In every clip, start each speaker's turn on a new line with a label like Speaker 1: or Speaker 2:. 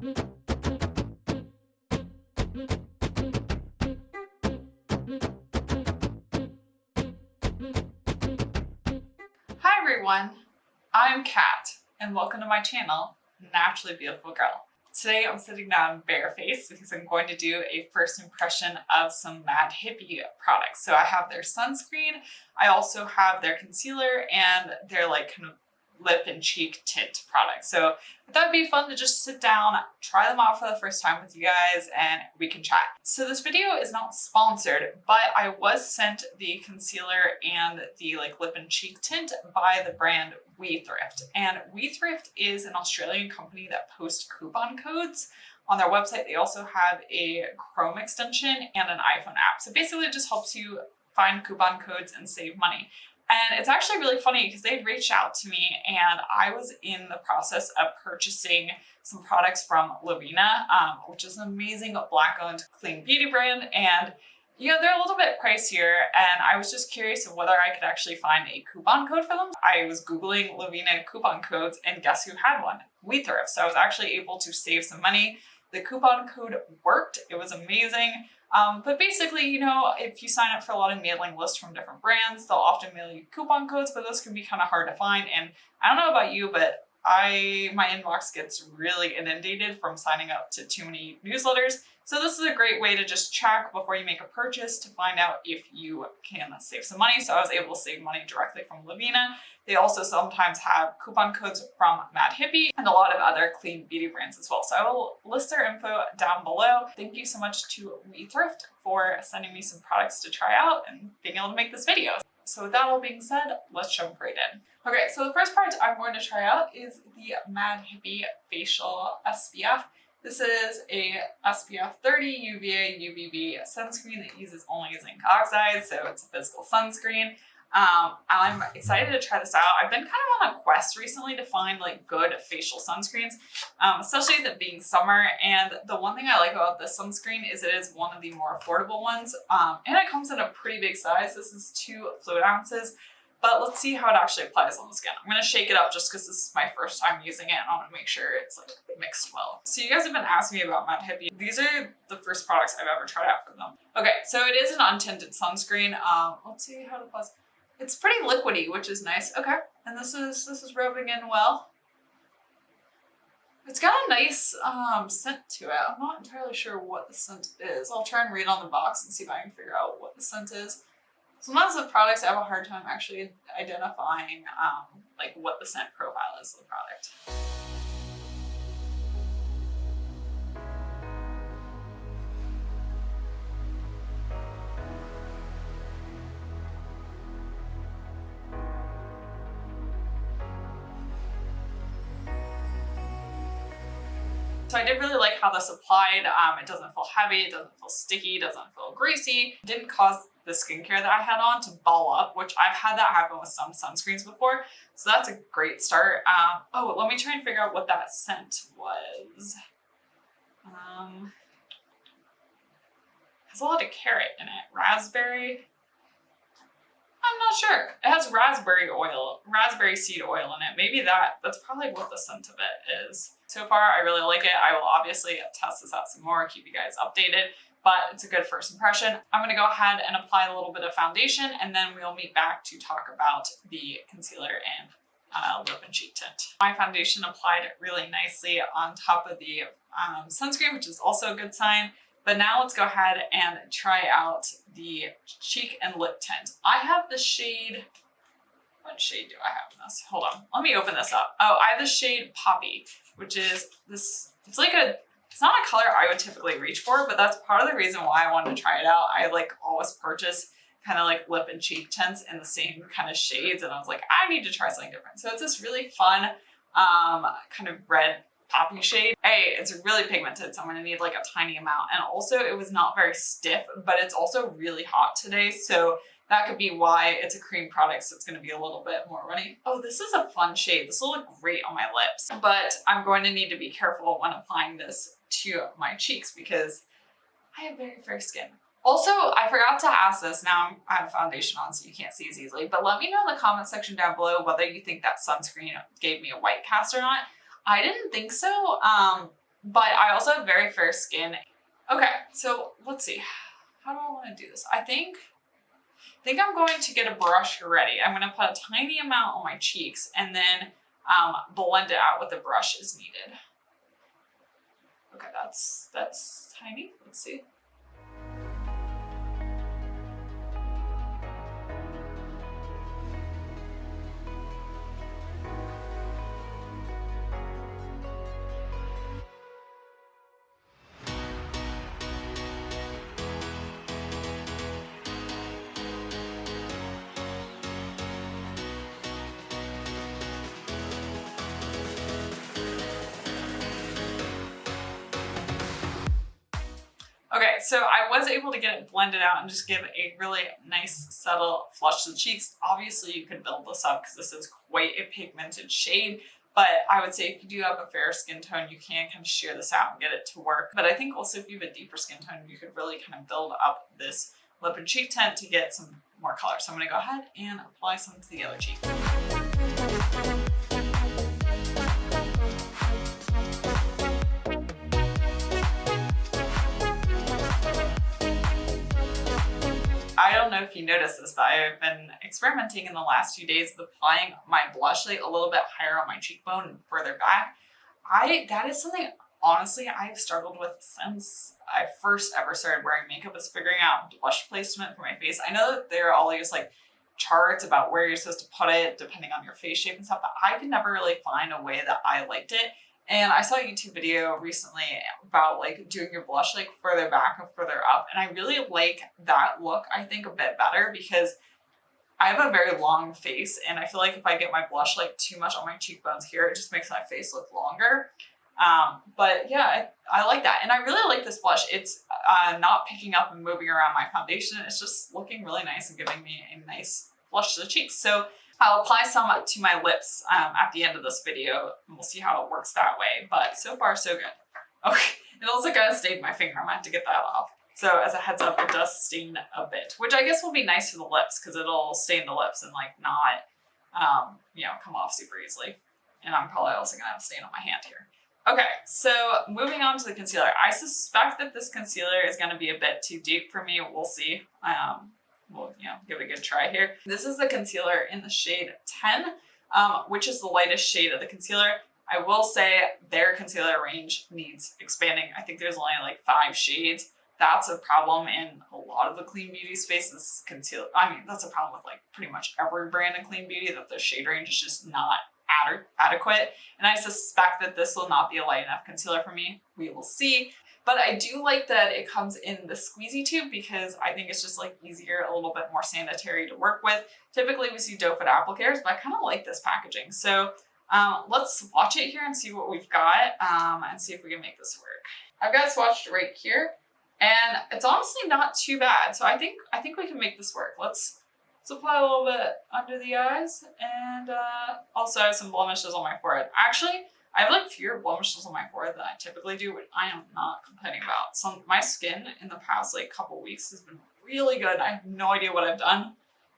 Speaker 1: Hi everyone, I'm Kat and welcome to my channel, Naturally Beautiful Girl. Today I'm sitting down barefaced because I'm going to do a first impression of some Mad Hippie products. So I have their sunscreen, I also have their concealer and their like kind of lip and cheek tint products. So I thought it'd be fun to just sit down, try them out for the first time with you guys, and we can chat. So this video is not sponsored, but I was sent the concealer and the like lip and cheek tint by the brand WeThrift. And WeThrift is an Australian company that posts coupon codes on their website. They also have a Chrome extension and an iPhone app. So basically it just helps you find coupon codes and save money. And it's actually really funny because they reached out to me and I was in the process of purchasing some products from Lavina, which is an amazing Black-owned clean beauty brand. And you know, they're a little bit pricier and I was just curious of whether I could actually find a coupon code for them. I was Googling Lavina coupon codes and guess who had one? WeThrift. So I was actually able to save some money. The coupon code worked. It was amazing. But basically, you know, if you sign up for a lot of mailing lists from different brands, they'll often mail you coupon codes, but those can be kind of hard to find. And I don't know about you, but my inbox gets really inundated from signing up to too many newsletters. So this is a great way to just check before you make a purchase to find out if you can save some money. So I was able to save money directly from Lavina. They also sometimes have coupon codes from Mad Hippie and a lot of other clean beauty brands as well. So I will list their info down below. Thank you so much to WeThrift for sending me some products to try out and being able to make this video. So with that all being said, let's jump right in. Okay, so the first product I'm going to try out is the Mad Hippie Facial SPF. This is a SPF 30 UVA UVB sunscreen that uses only zinc oxide, so it's a physical sunscreen. I'm excited to try this out. I've been kind of on a quest recently to find like good facial sunscreens, especially that being summer. And the one thing I like about this sunscreen is it is one of the more affordable ones, and it comes in a pretty big size. This is 2 fluid ounces. But let's see how it actually applies on the skin. I'm gonna shake it up just because this is my first time using it and I wanna make sure it's like mixed well. So you guys have been asking me about Mad Hippie. These are the first products I've ever tried out from them. Okay, so it is an untinted sunscreen. Let's see how it applies. It's pretty liquidy, which is nice. Okay, and this is rubbing in well. It's got a nice scent to it. I'm not entirely sure what the scent is. I'll try and read on the box and see if I can figure out what the scent is. Sometimes with products, I have a hard time actually identifying like what the scent profile is of the product. So I did really like how this applied. It doesn't feel heavy, it doesn't feel sticky, it doesn't feel greasy. It didn't cause the skincare that I had on to ball up, which I've had that happen with some sunscreens before. So that's a great start. Oh, let me try and figure out what that scent was. Has a lot of carrot in it. Raspberry. I'm not sure. It has raspberry seed oil in it. Maybe that's probably what the scent of it is. So far, I really like it. I will obviously test this out some more, keep you guys updated, but it's a good first impression. I'm gonna go ahead and apply a little bit of foundation and then we'll meet back to talk about the concealer and lip and cheek tint. My foundation applied really nicely on top of the sunscreen, which is also a good sign. But now let's go ahead and try out the cheek and lip tint. I have the shade, what shade do I have in this? Hold on, let me open this up. Oh, I have the shade Poppy, which is this, it's not a color I would typically reach for, but that's part of the reason why I wanted to try it out. I like always purchase kind of like lip and cheek tints in the same kind of shades. And I was like, I need to try something different. So it's this really fun kind of red poppy shade. Hey, it's really pigmented, so I'm gonna need like a tiny amount. And also it was not very stiff, but it's also really hot today. So that could be why it's a cream product, so it's gonna be a little bit more runny. Oh, this is a fun shade. This will look great on my lips, but I'm going to need to be careful when applying this to my cheeks because I have very fair skin. Also, I forgot to ask this, now I have foundation on so you can't see as easily, but let me know in the comment section down below whether you think that sunscreen gave me a white cast or not. I didn't think so. but I also have very fair skin. Okay, so let's see. How do I want to do this? I think I'm going to get a brush ready. I'm going to put a tiny amount on my cheeks and then blend it out with the brush as needed. Okay, that's tiny. Let's see. Okay, so I was able to get it blended out and just give a really nice subtle flush to the cheeks. Obviously you could build this up because this is quite a pigmented shade, but I would say if you do have a fair skin tone, you can kind of sheer this out and get it to work. But I think also if you have a deeper skin tone, you could really kind of build up this lip and cheek tint to get some more color. So I'm gonna go ahead and apply some to the other cheek. I don't know if you noticed this, but I've been experimenting in the last few days with applying my blush light a little bit higher on my cheekbone and further back. That is something, honestly, I've struggled with since I first ever started wearing makeup, is figuring out blush placement for my face. I know that there are all these like charts about where you're supposed to put it depending on your face shape and stuff, but I could never really find a way that I liked it. And I saw a YouTube video recently about like doing your blush like further back and further up. And I really like that look, I think, a bit better because I have a very long face. And I feel like if I get my blush like too much on my cheekbones here, it just makes my face look longer. But yeah, I like that. And I really like this blush. It's not picking up and moving around my foundation. It's just looking really nice and giving me a nice blush to the cheeks. So I'll apply some to my lips at the end of this video, and we'll see how it works that way. But so far, so good. Okay, it also kind of stained my finger. I'm gonna have to get that off. So as a heads up, it does stain a bit, which I guess will be nice for the lips because it'll stain the lips and like not, you know, come off super easily. And I'm probably also gonna have a stain on my hand here. Okay, so moving on to the concealer. I suspect that this concealer is gonna be a bit too deep for me. We'll see. We'll, you know, give it a good try here. This is the concealer in the shade 10, which is the lightest shade of the concealer. I will say their concealer range needs expanding. I think there's only like 5 shades. That's a problem in a lot of the clean beauty spaces. Concealer, I mean, that's a problem with like pretty much every brand of clean beauty, that the shade range is just not adequate. And I suspect that this will not be a light enough concealer for me. We will see. But I do like that it comes in the squeezy tube because I think it's just like easier, a little bit more sanitary to work with. Typically we see doe foot applicators, but I kind of like this packaging. So let's swatch it here and see what we've got and see if we can make this work. I've got swatched right here and it's honestly not too bad. So I think we can make this work. Let's apply a little bit under the eyes and also I have some blemishes on my forehead. Actually, I have like fewer blemishes on my forehead than I typically do, which I am not complaining about. My skin in the past like couple weeks has been really good. I have no idea what I've done.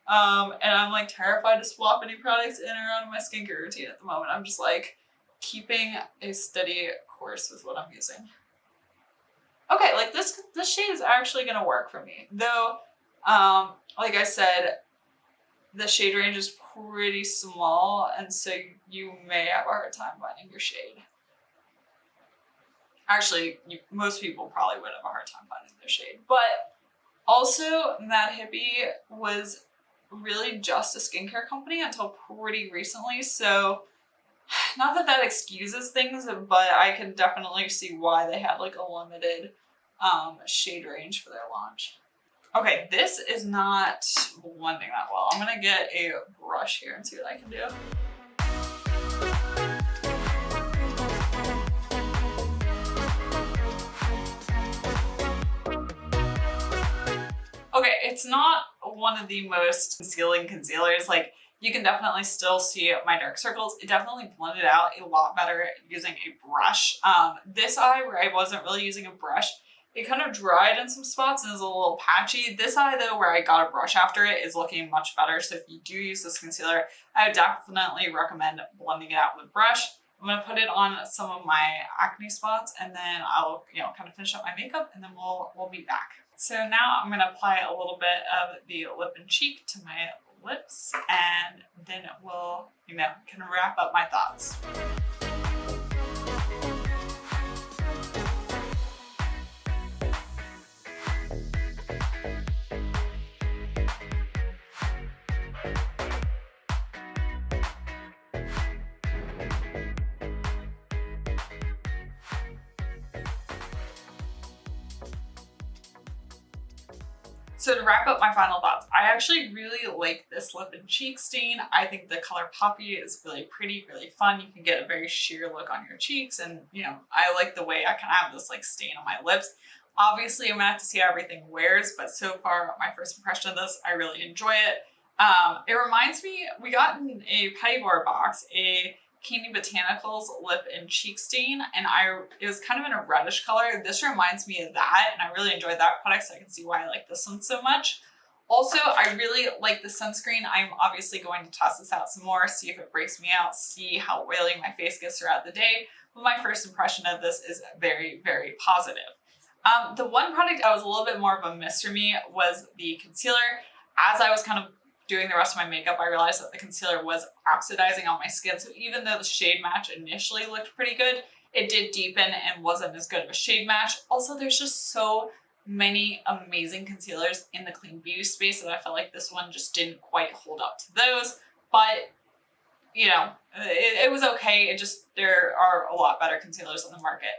Speaker 1: And I'm like terrified to swap any products in or out of my skincare routine at the moment. I'm just like keeping a steady course with what I'm using. Okay, like this shade is actually gonna work for me. Though, like I said, the shade range is pretty small, and so you may have a hard time finding your shade. Actually, most people probably would have a hard time finding their shade. But also, Mad Hippie was really just a skincare company until pretty recently, so not that that excuses things, but I can definitely see why they had like a limited shade range for their launch. Okay, this is not blending that well. I'm gonna get a brush here and see what I can do. Okay, it's not one of the most concealing concealers. Like, you can definitely still see my dark circles. It definitely blended out a lot better using a brush. This eye, where I wasn't really using a brush, it kind of dried in some spots and is a little patchy. This eye though, where I got a brush after it, is looking much better. So if you do use this concealer, I would definitely recommend blending it out with a brush. I'm gonna put it on some of my acne spots, and then I'll, kind of finish up my makeup, and then we'll be back. So now I'm gonna apply a little bit of the lip and cheek to my lips, and then we'll, kind of wrap up my thoughts. So to wrap up my final thoughts, I actually really like this lip and cheek stain. I think the color Poppy is really pretty, really fun. You can get a very sheer look on your cheeks, and I like the way I kind of have this like stain on my lips. Obviously, I'm gonna have to see how everything wears, but so far, my first impression of this, I really enjoy it. It reminds me, we got in a Petit Boar box a Candy Botanicals lip and cheek stain, and it was kind of in a reddish color. This reminds me of that, and I really enjoyed that product, so I can see why I like this one so much. Also, I really like the sunscreen. I'm obviously going to test this out some more, see if it breaks me out, see how oily my face gets throughout the day. But my first impression of this is very, very positive. The one product that was a little bit more of a miss for me was the concealer. As I was kind of doing the rest of my makeup, I realized that the concealer was oxidizing on my skin. So even though the shade match initially looked pretty good, it did deepen and wasn't as good of a shade match. Also, there's just so many amazing concealers in the clean beauty space that I felt like this one just didn't quite hold up to those. But it was okay. There are a lot better concealers on the market.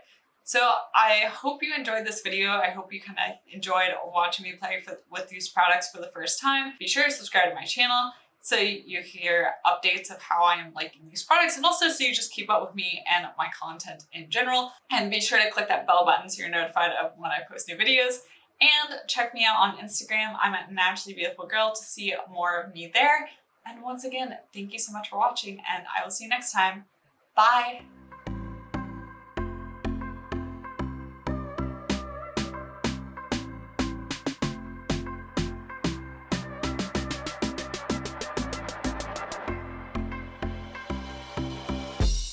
Speaker 1: So I hope you enjoyed this video. I hope you kind of enjoyed watching me play with these products for the first time. Be sure to subscribe to my channel so you hear updates of how I am liking these products, and also so you just keep up with me and my content in general. And be sure to click that bell button so you're notified of when I post new videos. And check me out on Instagram. I'm at naturallybeautifulgirl to see more of me there. And once again, thank you so much for watching, and I will see you next time. Bye!